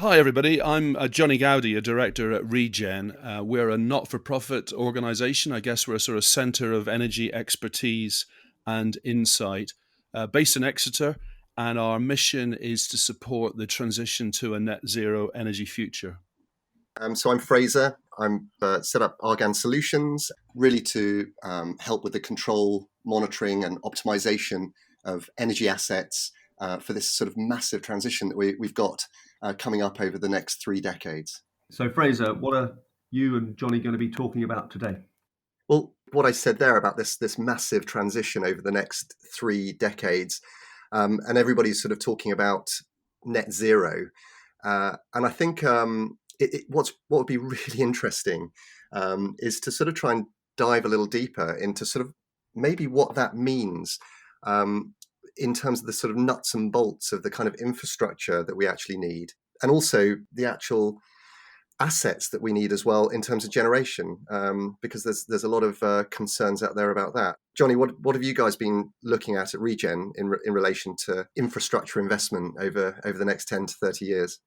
Hi, everybody. I'm Johnny Gowdy, a director at Regen. We're a not for profit organization. I guess we're a sort of center of energy expertise and insight based in Exeter. And our mission is to support the transition to a net zero energy future. So I'm Fraser. I'm set up Argand Solutions, really to help with the control, monitoring, and optimization of energy assets for this sort of massive transition that we've got coming up over the next 3 decades. So, Fraser, what are you and Johnny going to be talking about today? Well, what I said there about this massive transition over the next 3 decades, and everybody's sort of talking about net zero, and I think what would be really interesting is to sort of try and dive a little deeper into sort of maybe what that means in terms of the sort of nuts and bolts of the kind of infrastructure that we actually need, and also the actual assets that we need as well in terms of generation, because there's a lot of concerns out there about that. Johnny, what have you guys been looking at Regen in relation to infrastructure investment over the next 10 to 30 years?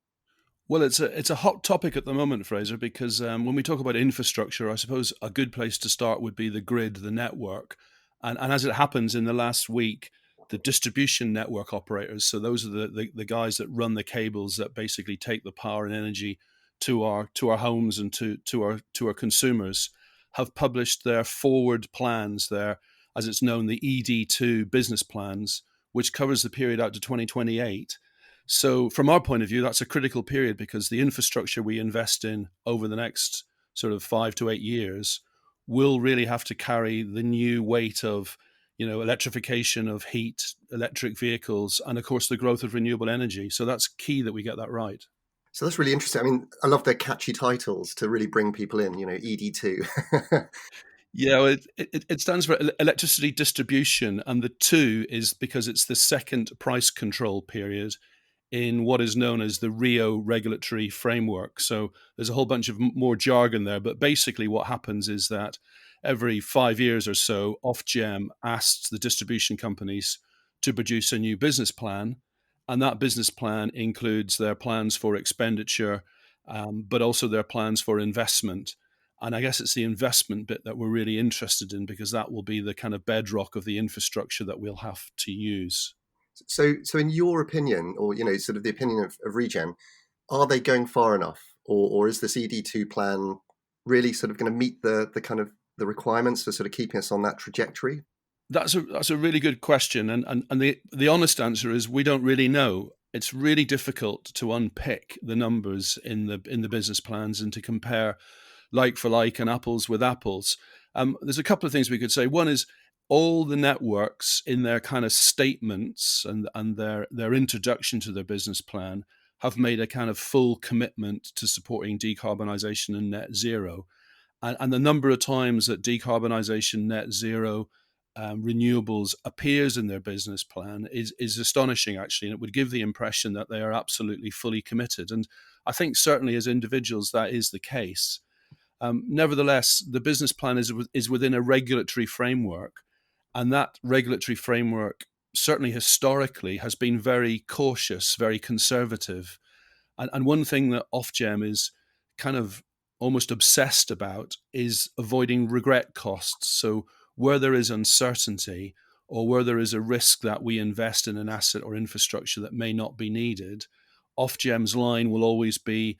Well, it's a hot topic at the moment, Fraser, because when we talk about infrastructure, I suppose a good place to start would be the grid, the network. And as it happens in the last week, the distribution network operators, so those are the guys that run the cables that basically take the power and energy to our homes and to our consumers, have published their forward plans, their, as it's known, the ED2 business plans, which covers the period out to 2028. So from our point of view, that's a critical period because the infrastructure we invest in over the next sort of 5 to 8 years will really have to carry the new weight of, electrification of heat, electric vehicles, and of course the growth of renewable energy. So that's key that we get that right. So that's really interesting. I mean, I love their catchy titles to really bring people in, ED2. Yeah, well, it stands for electricity distribution, and the two is because it's the second price control period in what is known as the Rio regulatory framework. So there's a whole bunch of more jargon there, but basically what happens is that every 5 years or so, Ofgem asks the distribution companies to produce a new business plan, and that business plan includes their plans for expenditure, but also their plans for investment. And I guess it's the investment bit that we're really interested in because that will be the kind of bedrock of the infrastructure that we'll have to use. So in your opinion, or sort of the opinion of Regen, are they going far enough, or is this ED2 plan really sort of going to meet the kind of the requirements for sort of keeping us on that trajectory? That's a really good question, and the honest answer is we don't really know. It's really difficult to unpick the numbers in the business plans and to compare like for like and apples with apples. There's a couple of things we could say. One is all the networks in their kind of statements and their introduction to their business plan have made a kind of full commitment to supporting decarbonisation and net zero. And the number of times that decarbonisation, net zero, renewables appears in their business plan is astonishing, actually, and it would give the impression that they are absolutely fully committed. And I think certainly as individuals that is the case. Nevertheless, the business plan is within a regulatory framework, and that regulatory framework certainly historically has been very cautious, very conservative. And one thing that Ofgem is kind of almost obsessed about is avoiding regret costs. So where there is uncertainty or where there is a risk that we invest in an asset or infrastructure that may not be needed, Ofgem's line will always be,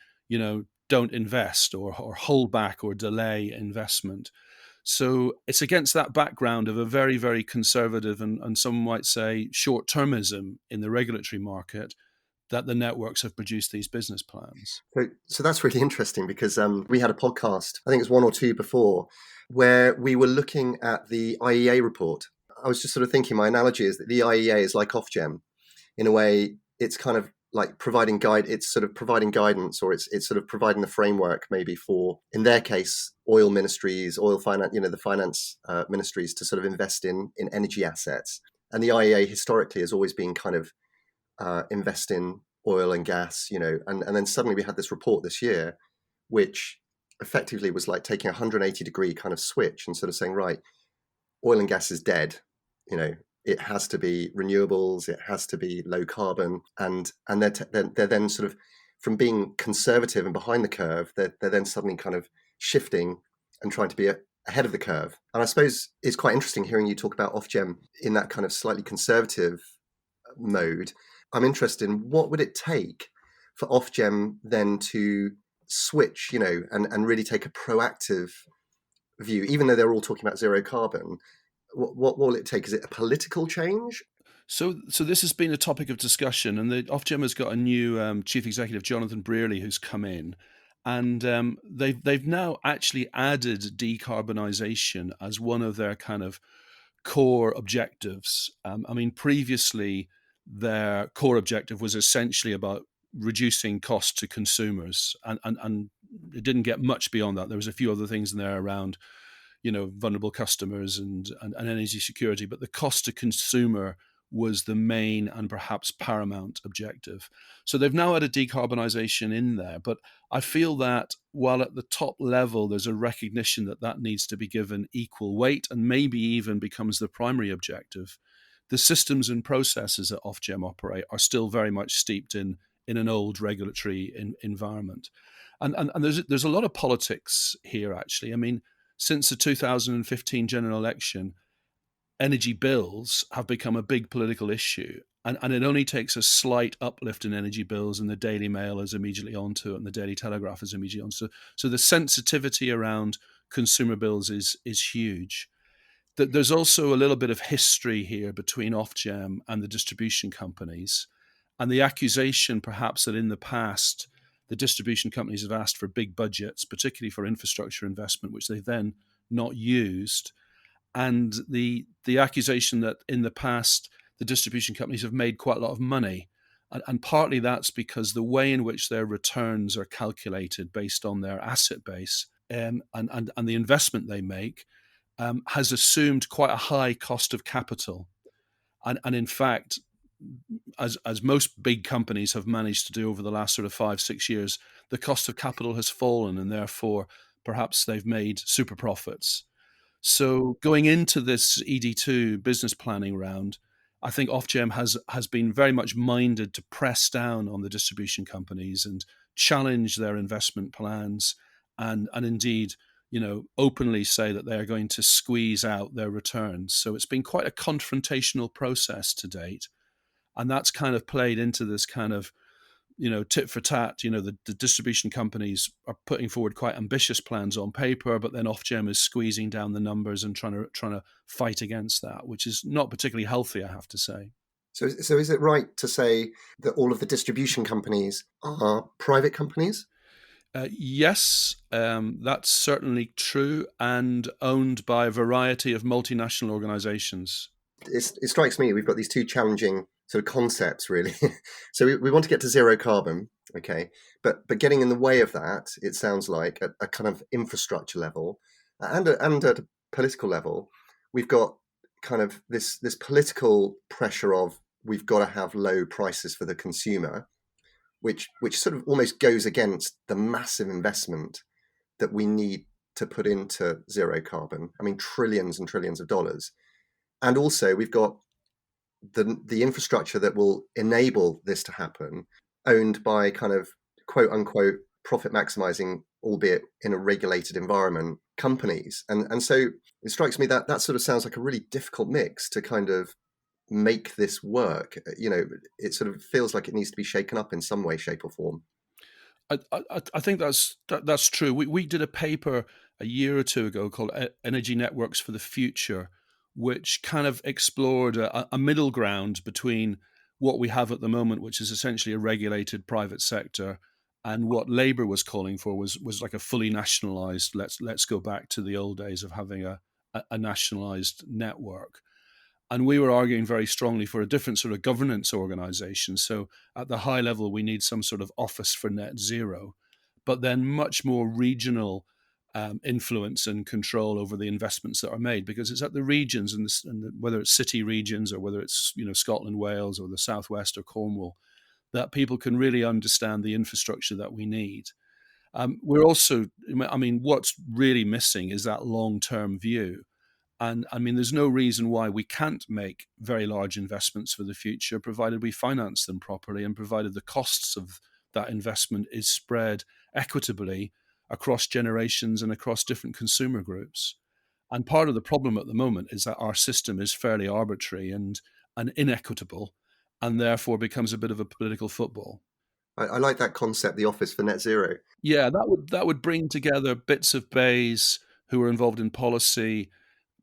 don't invest or hold back or delay investment. So it's against that background of a very, very conservative and some might say short-termism in the regulatory market that the networks have produced these business plans. So that's really interesting because we had a podcast, I think it was one or two before, where we were looking at the IEA report. I was just sort of thinking, my analogy is that the IEA is like Ofgem. In a way, it's kind of like providing guidance, or it's sort of providing the framework maybe for, in their case, oil ministries, oil finance, the finance ministries to sort of invest in energy assets. And the IEA historically has always been kind of invest in oil and gas, and then suddenly we had this report this year, which effectively was like taking a 180-degree kind of switch and sort of saying, right, oil and gas is dead, it has to be renewables, it has to be low carbon, and they're then sort of from being conservative and behind the curve, they're then suddenly kind of shifting and trying to be ahead of the curve. And I suppose it's quite interesting hearing you talk about Ofgem in that kind of slightly conservative mode. I'm interested in what would it take for Ofgem then to switch, and really take a proactive view, even though they're all talking about zero carbon. What will it take? Is it a political change? So this has been a topic of discussion, and the Ofgem has got a new chief executive, Jonathan Brearley, who's come in, and they've now actually added decarbonisation as one of their kind of core objectives. I mean, previously their core objective was essentially about reducing costs to consumers, and it didn't get much beyond that. There was a few other things in there around, vulnerable customers and energy security, but the cost to consumer was the main and perhaps paramount objective. So they've now added decarbonisation in there, but I feel that while at the top level there's a recognition that that needs to be given equal weight and maybe even becomes the primary objective, the systems and processes that Ofgem operate are still very much steeped in an old regulatory environment. And there's a lot of politics here, actually. I mean, since the 2015 general election, energy bills have become a big political issue. And it only takes a slight uplift in energy bills, and the Daily Mail is immediately onto it, and the Daily Telegraph is immediately onto it. So the sensitivity around consumer bills is huge. There's also a little bit of history here between Ofgem and the distribution companies, and the accusation perhaps that in the past the distribution companies have asked for big budgets, particularly for infrastructure investment, which they've then not used, and the accusation that in the past the distribution companies have made quite a lot of money. And partly that's because the way in which their returns are calculated based on their asset base and the investment they make has assumed quite a high cost of capital. And in fact, as most big companies have managed to do over the last sort of 5-6 years, the cost of capital has fallen, and therefore perhaps they've made super profits. So going into this ED2 business planning round, I think Ofgem has been very much minded to press down on the distribution companies and challenge their investment plans, and indeed, openly say that they are going to squeeze out their returns. So it's been quite a confrontational process to date, and that's kind of played into this kind of tit for tat. The distribution companies are putting forward quite ambitious plans on paper, but then Ofgem is squeezing down the numbers and trying to fight against that, which is not particularly healthy, I have to say. So is it right to say that all of the distribution companies are private companies? Yes, that's certainly true, and owned by a variety of multinational organizations. It strikes me we've got these two challenging sort of concepts, really. So we want to get to zero carbon, okay, but getting in the way of that, it sounds like at a kind of infrastructure level and at a political level, we've got kind of this political pressure of we've got to have low prices for the consumer, which sort of almost goes against the massive investment that we need to put into zero carbon. I mean, trillions and trillions of dollars. And also we've got the infrastructure that will enable this to happen, owned by kind of quote unquote profit maximizing, albeit in a regulated environment, companies. And so it strikes me that sort of sounds like a really difficult mix to kind of make this work. It sort of feels like it needs to be shaken up in some way, shape, or form. I think that's true. We did a paper a year or two ago called Energy Networks for the Future, which kind of explored a middle ground between what we have at the moment, which is essentially a regulated private sector, and what Labour was calling for was like a fully nationalised. Let's go back to the old days of having a nationalised network. And we were arguing very strongly for a different sort of governance organization. So at the high level, we need some sort of office for net zero, but then much more regional influence and control over the investments that are made, because it's at the regions and whether it's city regions or whether it's Scotland, Wales, or the Southwest or Cornwall, that people can really understand the infrastructure that we need. We're also, I mean, what's really missing is that long-term view. And I mean, there's no reason why we can't make very large investments for the future, provided we finance them properly and provided the costs of that investment is spread equitably across generations and across different consumer groups. And part of the problem at the moment is that our system is fairly arbitrary and inequitable, and therefore becomes a bit of a political football. I like that concept, the office for net zero. Yeah, that would bring together bits of BEIS who are involved in policy,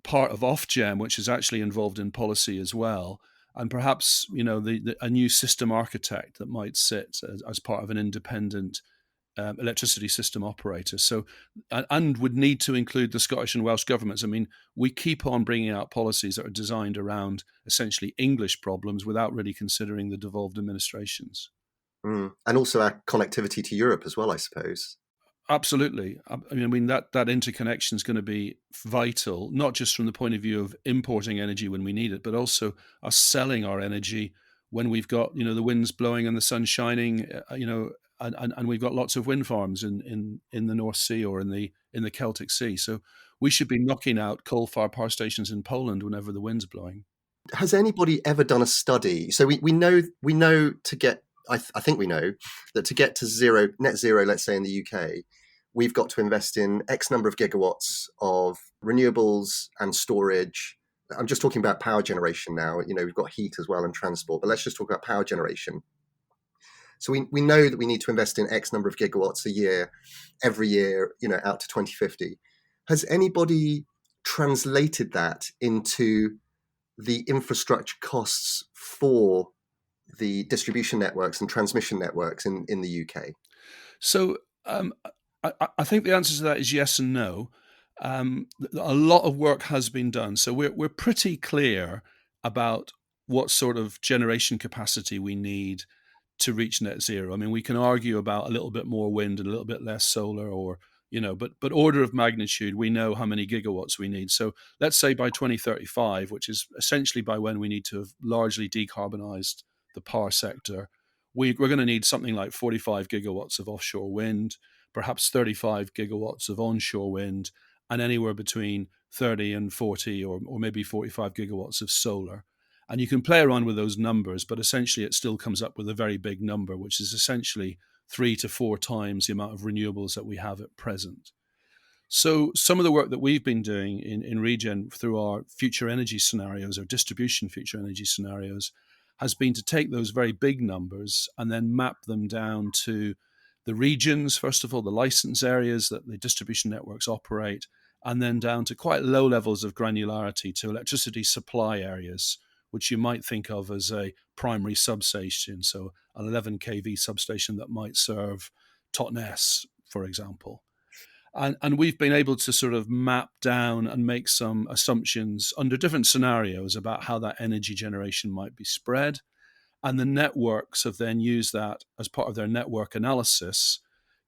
part of Ofgem, which is actually involved in policy as well, and perhaps a new system architect that might sit as part of an independent electricity system operator. So, and would need to include the Scottish and Welsh governments. I mean, we keep on bringing out policies that are designed around essentially English problems without really considering the devolved administrations. And also our connectivity to Europe as well, I suppose. Absolutely. I mean that interconnection is going to be vital, not just from the point of view of importing energy when we need it, but also us selling our energy when we've got the winds blowing and the sun shining, and we've got lots of wind farms in the North Sea or in the Celtic Sea. So we should be knocking out coal-fired power stations in Poland whenever the wind's blowing. Has anybody ever done a study? So we know to get. I think we know that to get to net zero, let's say in the UK, we've got to invest in X number of gigawatts of renewables and storage. I'm just talking about power generation now. We've got heat as well and transport, but let's just talk about power generation. So we know that we need to invest in X number of gigawatts a year, every year, out to 2050. Has anybody translated that into the infrastructure costs for the distribution networks and transmission networks in the UK? So I think the answer to that is yes and no. A lot of work has been done, so we're pretty clear about what sort of generation capacity we need to reach net zero. I mean, we can argue about a little bit more wind and a little bit less solar, or but order of magnitude, we know how many gigawatts we need. So let's say by 2035, which is essentially by when we need to have largely decarbonized the power sector, we're going to need something like 45 gigawatts of offshore wind, perhaps 35 gigawatts of onshore wind, and anywhere between 30 and 40 or maybe 45 gigawatts of solar. And you can play around with those numbers, but essentially it still comes up with a very big number, which is essentially 3 to 4 times the amount of renewables that we have at present. So some of the work that we've been doing in Regen through our future energy scenarios, or distribution future energy scenarios, has been to take those very big numbers and then map them down to the regions, first of all, the license areas that the distribution networks operate, and then down to quite low levels of granularity to electricity supply areas, which you might think of as a primary substation, so an 11 kV substation that might serve Totnes, for example. And we've been able to sort of map down and make some assumptions under different scenarios about how that energy generation might be spread. And the networks have then used that as part of their network analysis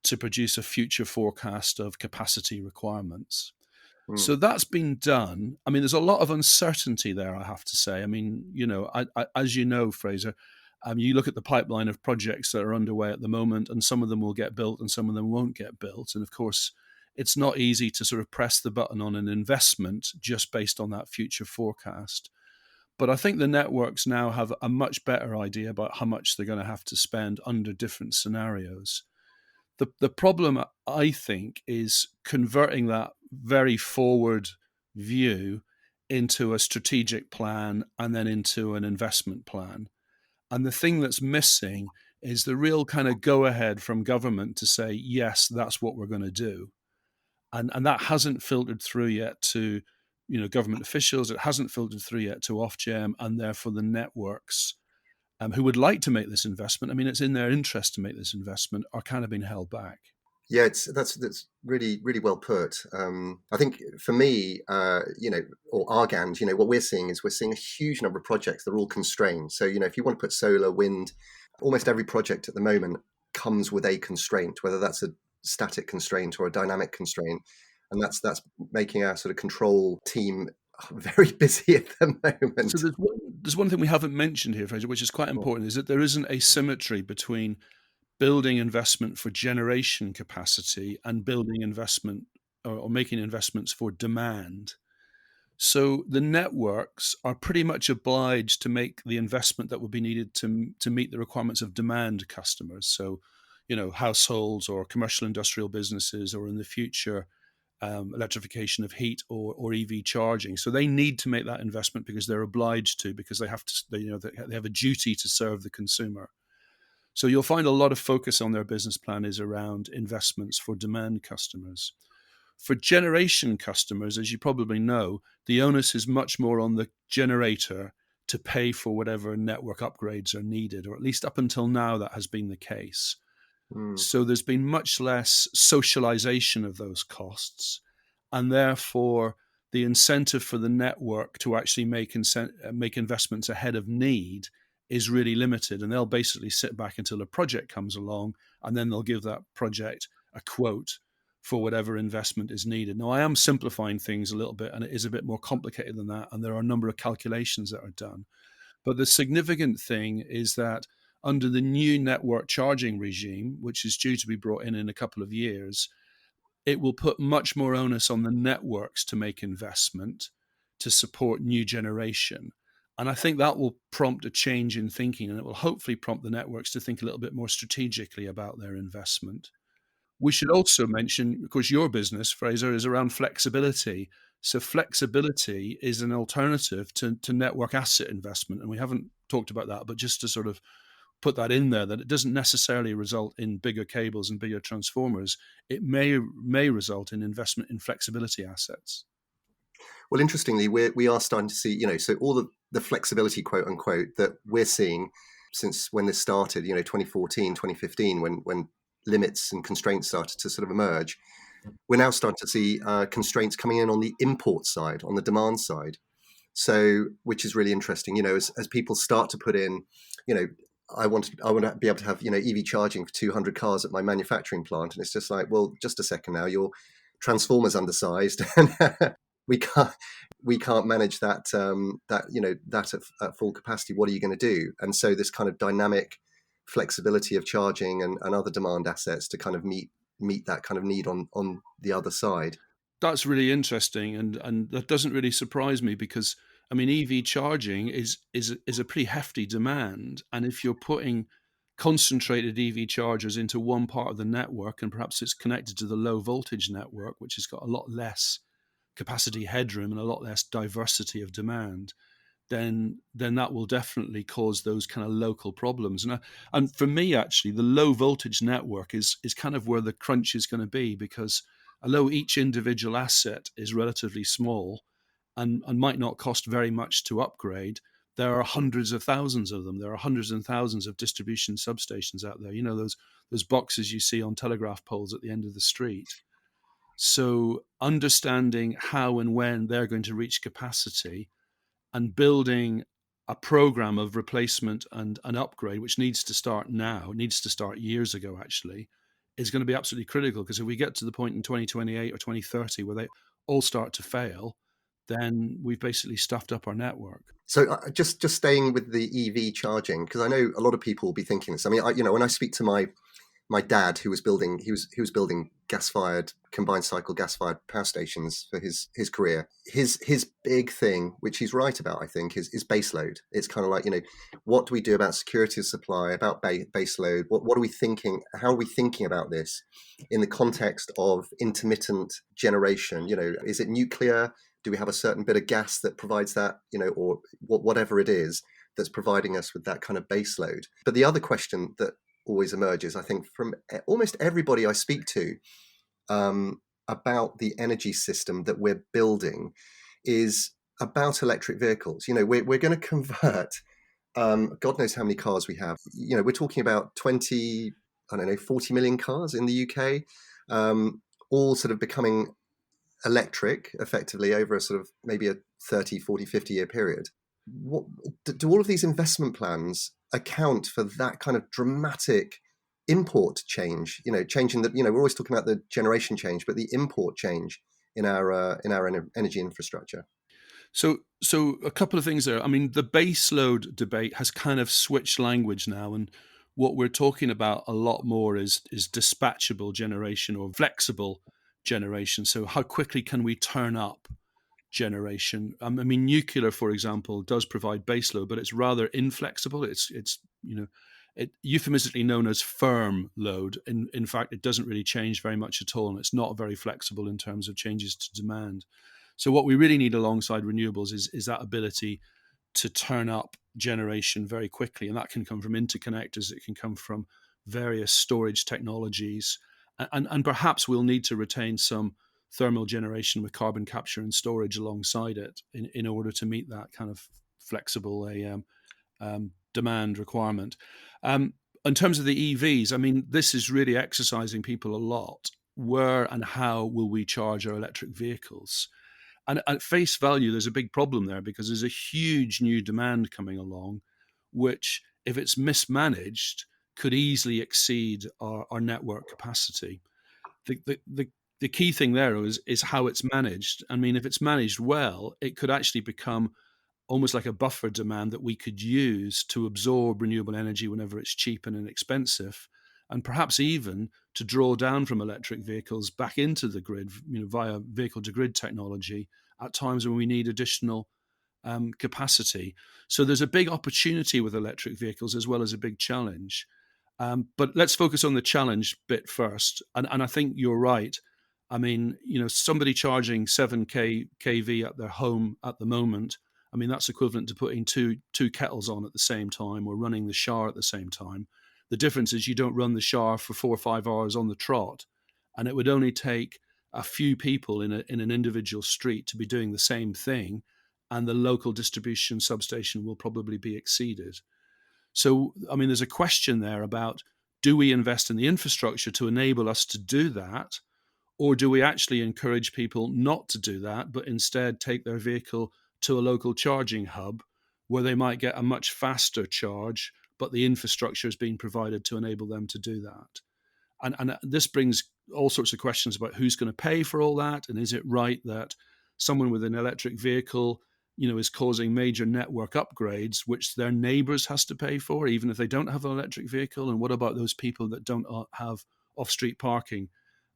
to produce a future forecast of capacity requirements. So that's been done. I mean, there's a lot of uncertainty there, I have to say. I mean, as you know, Fraser, you look at the pipeline of projects that are underway at the moment, and some of them will get built and some of them won't get built. And of course, it's not easy to sort of press the button on an investment just based on that future forecast. But I think the networks now have a much better idea about how much they're going to have to spend under different scenarios. The problem, I think, is converting that very forward view into a strategic plan and then into an investment plan. And the thing that's missing is the real kind of go ahead from government to say, yes, that's what we're going to do. And that hasn't filtered through yet to government officials. It hasn't filtered through yet to Ofgem, and therefore the networks who would like to make this investment. I mean, it's in their interest to make this investment, are kind of being held back. Yeah, that's really really well put. I think for me, or Argand, what we're seeing is a huge number of projects that are all constrained. So if you want to put solar, wind, almost every project at the moment comes with a constraint, whether that's a static constraint or a dynamic constraint, and that's making our sort of control team very busy at the moment. So there's one thing we haven't mentioned here, Fraser, which is quite important, is that there is an asymmetry between building investment for generation capacity and building investment or making investments for demand. So the networks are pretty much obliged to make the investment that would be needed to meet the requirements of demand customers. So, households or commercial industrial businesses, or in the future, electrification of heat or EV charging. So they need to make that investment because they're obliged to, because they have to, they have a duty to serve the consumer. So you'll find a lot of focus on their business plan is around investments for demand customers. For generation customers, as you probably know, the onus is much more on the generator to pay for whatever network upgrades are needed, or at least up until now that has been the case. Mm. So there's been much less socialization of those costs, and therefore the incentive for the network to actually make investments ahead of need is really limited. And they'll basically sit back until a project comes along, and then they'll give that project a quote for whatever investment is needed. Now, I am simplifying things a little bit, and it is a bit more complicated than that, and there are a number of calculations that are done. But the significant thing is that under the new network charging regime, which is due to be brought in a couple of years, it will put much more onus on the networks to make investment to support new generation. And I think that will prompt a change in thinking, and it will hopefully prompt the networks to think a little bit more strategically about their investment. We should also mention, of course, your business, Fraser, is around flexibility. So flexibility is an alternative to network asset investment. And we haven't talked about that, but just to sort of put that in there, that it doesn't necessarily result in bigger cables and bigger transformers. It may result in investment in flexibility assets. Well, interestingly, we are starting to see, so all the flexibility, quote unquote, that we're seeing since when this started, 2014, 2015, when limits and constraints started to sort of emerge, we're now starting to see constraints coming in on the import side, on the demand side. So, which is really interesting, as people start to put in, I want to be able to have, EV charging for 200 cars at my manufacturing plant. And it's just like, well, just a second now, your transformer's undersized and we can't manage that, at full capacity. What are you going to do? And so this kind of dynamic flexibility of charging and other demand assets to kind of meet that kind of need on the other side. That's really interesting, and that doesn't really surprise me because I mean EV charging is a pretty hefty demand, and if you're putting concentrated EV chargers into one part of the network, and perhaps it's connected to the low voltage network, which has got a lot less capacity headroom and a lot less diversity of demand, then that will definitely cause those kind of local problems. And for me, actually, the low voltage network is kind of where the crunch is going to be, because although each individual asset is relatively small and might not cost very much to upgrade, there are hundreds of thousands of them. There are hundreds and thousands of distribution substations out there. Those boxes you see on telegraph poles at the end of the street. So understanding how and when they're going to reach capacity and building a program of replacement and an upgrade, which needs to start now, needs to start years ago actually, is going to be absolutely critical. Because if we get to the point in 2028 or 2030 where they all start to fail, then we've basically stuffed up our network. So just staying with the EV charging, because I know a lot of people will be thinking this. I mean, when I speak to my dad, who was building gas-fired, combined cycle gas-fired power stations for his career. His big thing, which he's right about, I think, is baseload. It's kind of like, what do we do about security of supply, about baseload? What are we thinking? How are we thinking about this in the context of intermittent generation? Is it nuclear? Do we have a certain bit of gas that provides that? Or whatever it is that's providing us with that kind of baseload. But the other question that always emerges, I think, from almost everybody I speak to about the energy system that we're building is about electric vehicles. We're going to convert God knows how many cars we have. We're talking about 40 million cars in the UK, all sort of becoming electric effectively over a sort of maybe a 30, 40, 50-year period. What do all of these investment plans account for that kind of dramatic import change? Changing that. We're always talking about the generation change, but the import change in our energy infrastructure. So a couple of things there. I mean, the baseload debate has kind of switched language now, and what we're talking about a lot more is dispatchable generation or flexible generation. So how quickly can we turn up generation? I mean, nuclear, for example, does provide baseload, but it's rather inflexible. It's euphemistically known as firm load. In fact, it doesn't really change very much at all, and it's not very flexible in terms of changes to demand. So what we really need alongside renewables is that ability to turn up generation very quickly, and that can come from interconnectors, it can come from various storage technologies, and perhaps we'll need to retain some thermal generation with carbon capture and storage alongside it in order to meet that kind of flexible demand requirement. In terms of the EVs, I mean, this is really exercising people a lot. Where and how will we charge our electric vehicles? And at face value, there's a big problem there because there's a huge new demand coming along, which, if it's mismanaged, could easily exceed our network capacity. The key thing there is how it's managed. I mean, if it's managed well, it could actually become almost like a buffer demand that we could use to absorb renewable energy whenever it's cheap and inexpensive, and perhaps even to draw down from electric vehicles back into the grid, via vehicle to grid technology at times when we need additional capacity. So there's a big opportunity with electric vehicles as well as a big challenge. But let's focus on the challenge bit first. And I think you're right. I mean, somebody charging 7 kV at their home at the moment, I mean, that's equivalent to putting two kettles on at the same time or running the shower at the same time. The difference is you don't run the shower for 4 or 5 hours on the trot, and it would only take a few people in an individual street to be doing the same thing, and the local distribution substation will probably be exceeded. So, I mean, there's a question there about, do we invest in the infrastructure to enable us to do that? Or do we actually encourage people not to do that, but instead take their vehicle to a local charging hub where they might get a much faster charge, but the infrastructure is being provided to enable them to do that? And this brings all sorts of questions about who's going to pay for all that, and is it right that someone with an electric vehicle, is causing major network upgrades, which their neighbors has to pay for, even if they don't have an electric vehicle? And what about those people that don't have off-street parking?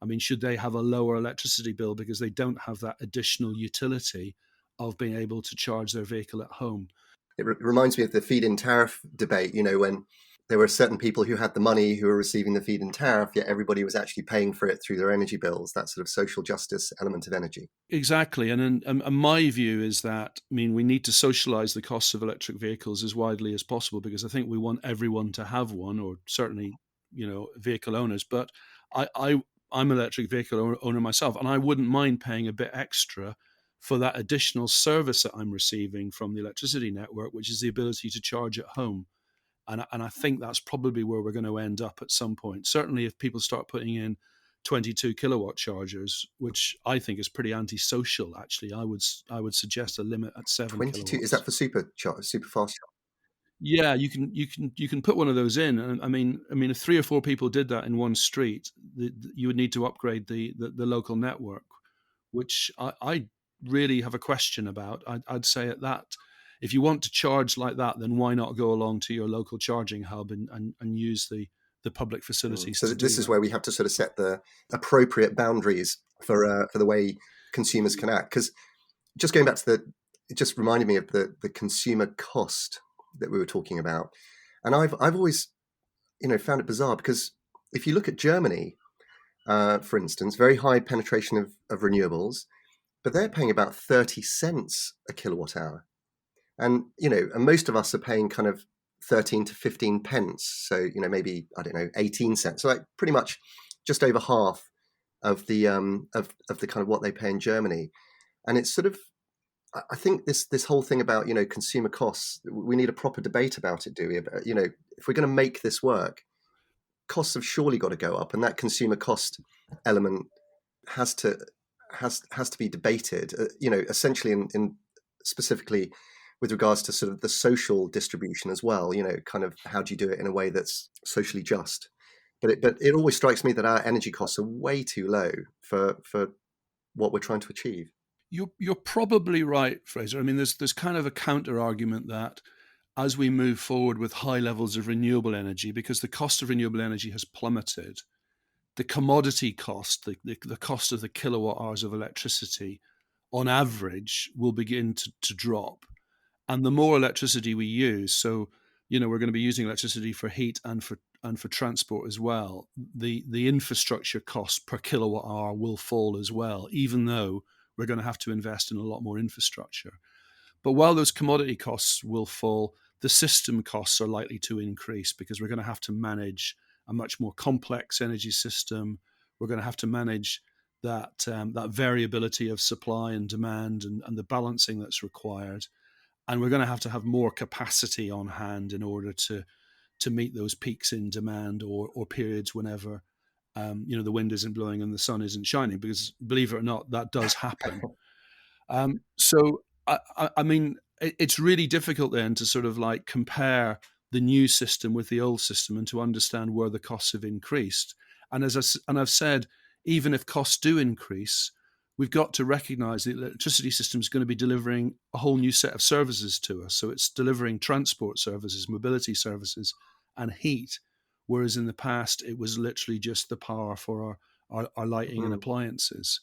I mean, should they have a lower electricity bill because they don't have that additional utility of being able to charge their vehicle at home? It reminds me of the feed-in tariff debate, when there were certain people who had the money who were receiving the feed-in tariff, yet everybody was actually paying for it through their energy bills, that sort of social justice element of energy. Exactly. And my view is that, I mean, we need to socialize the costs of electric vehicles as widely as possible, because I think we want everyone to have one, or certainly, vehicle owners. But I'm an electric vehicle owner myself, and I wouldn't mind paying a bit extra for that additional service that I'm receiving from the electricity network, which is the ability to charge at home. And I think that's probably where we're going to end up at some point. Certainly if people start putting in 22 kilowatt chargers, which I think is pretty antisocial, actually, I would suggest a limit at 7 22, is kilowatts. that for super fast charge? Yeah, you can put one of those in. And I mean, if 3 or 4 people did that in one street, you would need to upgrade the local network, which I really have a question about. I'd say at that, if you want to charge like that, then why not go along to your local charging hub and use the public facilities So to do this is that? where we have to sort of set the appropriate boundaries for the way consumers can act. Because just going back to it just reminded me of the consumer cost that we were talking about, and I've always found it bizarre, because if you look at Germany, for instance, very high penetration of renewables, but they're paying about 30 cents a kilowatt hour. And, and most of us are paying kind of 13 to 15 pence. So, maybe, I don't know, 18 cents. So like pretty much just over half of the of the kind of what they pay in Germany. And it's sort of, I think this whole thing about, consumer costs, we need a proper debate about it, do we? If we're going to make this work, costs have surely got to go up, and that consumer cost element has to be debated. Essentially in specifically with regards to sort of the social distribution as well. Kind of how do you do it in a way that's socially just? But it always strikes me that our energy costs are way too low for what we're trying to achieve. You're probably right, Fraser. I mean, there's kind of a counter argument that as we move forward with high levels of renewable energy, because the cost of renewable energy has plummeted, the commodity cost, the cost of the kilowatt hours of electricity, on average, will begin to drop. And the more electricity we use, so we're going to be using electricity for heat and for transport as well. The infrastructure cost per kilowatt hour will fall as well, even though we're going to have to invest in a lot more infrastructure. But while those commodity costs will fall, the system costs are likely to increase because we're going to have to manage a much more complex energy system. We're going to have to manage that variability of supply and demand and the balancing that's required. And we're going to have more capacity on hand in order to meet those peaks in demand or periods whenever the wind isn't blowing and the sun isn't shining, because believe it or not, that does happen. So I mean, it's really difficult then to sort of like compare the new system with the old system and to understand where the costs have increased. And I've said, even if costs do increase, we've got to recognise the electricity system is going to be delivering a whole new set of services to us. So it's delivering transport services, mobility services, and heat, whereas in the past it was literally just the power for our lighting and appliances.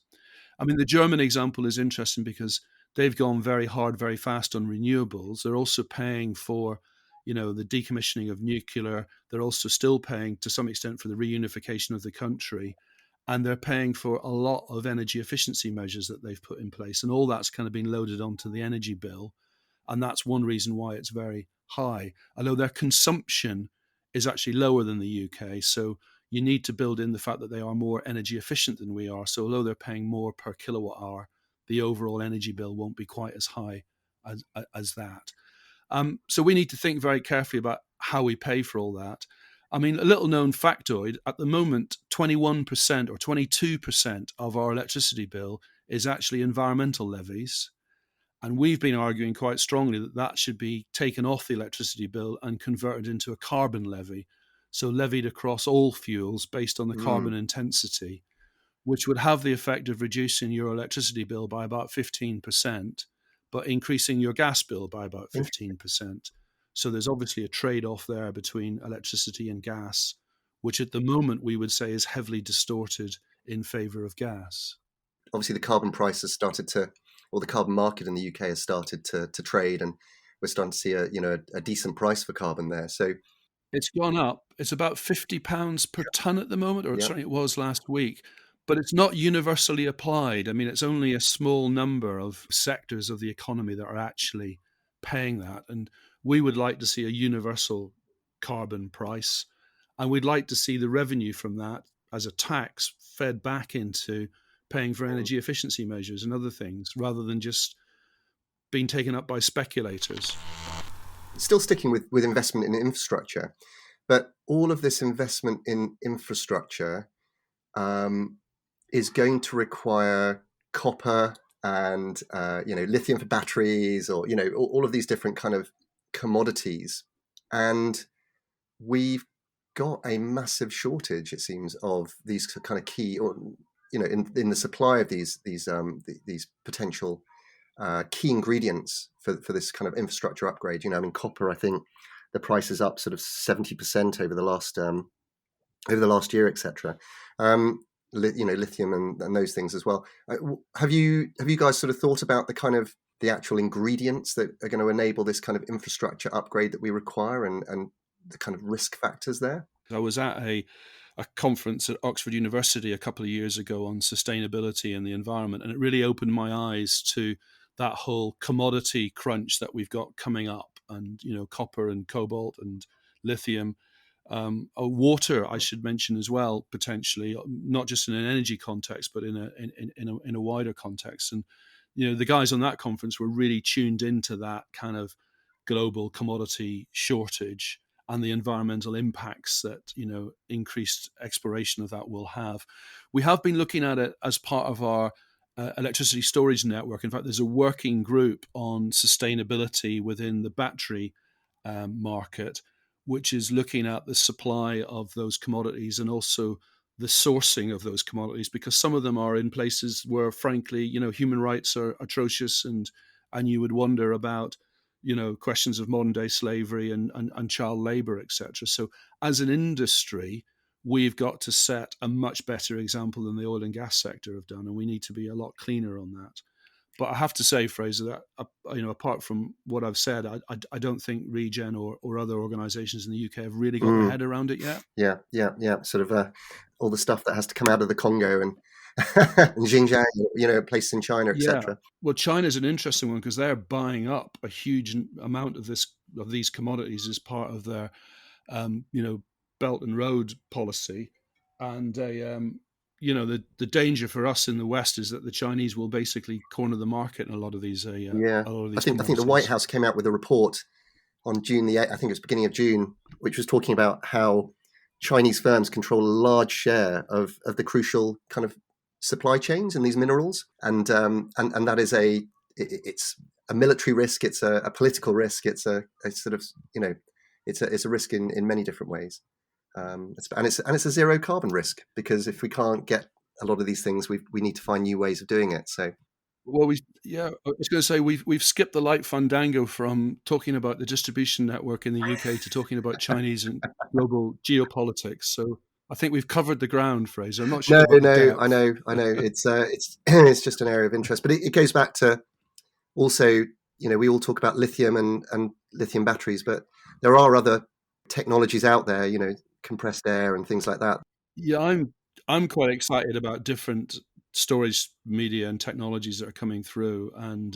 I mean, the German example is interesting because they've gone very hard, very fast on renewables. They're also paying for, the decommissioning of nuclear. They're also still paying to some extent for the reunification of the country. And they're paying for a lot of energy efficiency measures that they've put in place. And all that's kind of been loaded onto the energy bill. And that's one reason why it's very high, although their consumption is actually lower than the UK. So you need to build in the fact that they are more energy efficient than we are. So although they're paying more per kilowatt hour, the overall energy bill won't be quite as high as that. So we need to think very carefully about how we pay for all that. I mean, a little known factoid, at the moment, 21% or 22% of our electricity bill is actually environmental levies. And we've been arguing quite strongly that that should be taken off the electricity bill and converted into a carbon levy. So levied across all fuels based on the carbon intensity, which would have the effect of reducing your electricity bill by about 15%, but increasing your gas bill by about 15%. So there's obviously a trade-off there between electricity and gas, which at the moment we would say is heavily distorted in favor of gas. Obviously, the carbon price has started to, or the carbon market in the UK has started to trade, and we're starting to see a decent price for carbon there. So it's gone up. It's about £50 per tonne at the moment, or yeah, certainly it was last week. But it's not universally applied. I mean, it's only a small number of sectors of the economy that are actually paying that. And we would like to see a universal carbon price. And we'd like to see the revenue from that as a tax fed back into paying for energy efficiency measures and other things, rather than just being taken up by speculators. still sticking with investment in infrastructure, but all of this investment in infrastructure is going to require copper and lithium for batteries, or all of these different kind of commodities, and we've got a massive shortage, it seems, of these kind of key, or in the supply of these potential key ingredients for this kind of infrastructure upgrade. I mean, copper, I think the price is up sort of 70% over the last year, etc. Lithium and those things as well. Have you guys sort of thought about the actual ingredients that are going to enable this kind of infrastructure upgrade that we require, and the kind of risk factors there? I was at a conference at Oxford University a couple of years ago on sustainability and the environment, and it really opened my eyes to that whole commodity crunch that we've got coming up, and copper and cobalt and lithium. Water, I should mention as well, potentially, not just in an energy context, but in a wider context. And the guys on that conference were really tuned into that kind of global commodity shortage and the environmental impacts that increased exploration of that will have. We have been looking at it as part of our electricity storage network. In fact, there's a working group on sustainability within the battery market, which is looking at the supply of those commodities and also the sourcing of those commodities, because some of them are in places where, frankly, human rights are atrocious, and you would wonder about questions of modern day slavery and child labor, etc. So as an industry, we've got to set a much better example than the oil and gas sector have done, and we need to be a lot cleaner on that. But I have to say, Fraser, that apart from what I've said, I don't think Regen or other organisations in the UK have really got their head around it yet. Yeah. Sort of all the stuff that has to come out of the Congo and and Xinjiang, places in China, etc. Well, China's an interesting one because they're buying up a huge amount of these commodities as part of their, Belt and Road policy, and the danger for us in the West is that the Chinese will basically corner the market in a lot of these. I think the White House came out with a report on June the 8th, I think it was beginning of June, which was talking about how Chinese firms control a large share of the crucial kind of supply chains in these minerals, and that is it's a military risk, it's a political risk, it's a sort of it's a risk in many different ways, and it's a zero carbon risk, because if we can't get a lot of these things, we need to find new ways of doing it. So. Well, I was going to say we've skipped the light fandango from talking about the distribution network in the UK to talking about Chinese and global geopolitics. So I think we've covered the ground, Fraser. I'm not sure. No, I know. It's just an area of interest, but it goes back to also, we all talk about lithium and lithium batteries, but there are other technologies out there, compressed air and things like that. Yeah, I'm quite excited about different storage media and technologies that are coming through, and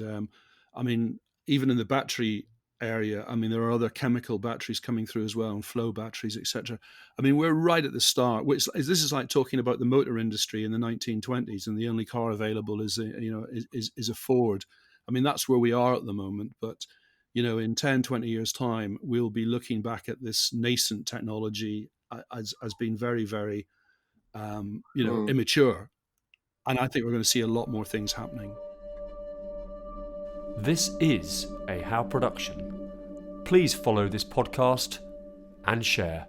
even in the battery area, there are other chemical batteries coming through as well, and flow batteries, etc. We're right at the start. This is like talking about the motor industry in the 1920s, and the only car available is a Ford. That's where we are at the moment. But in 10, 20 years' time, we'll be looking back at this nascent technology as being very, very immature. And I think we're going to see a lot more things happening. This is a How production. Please follow this podcast and share.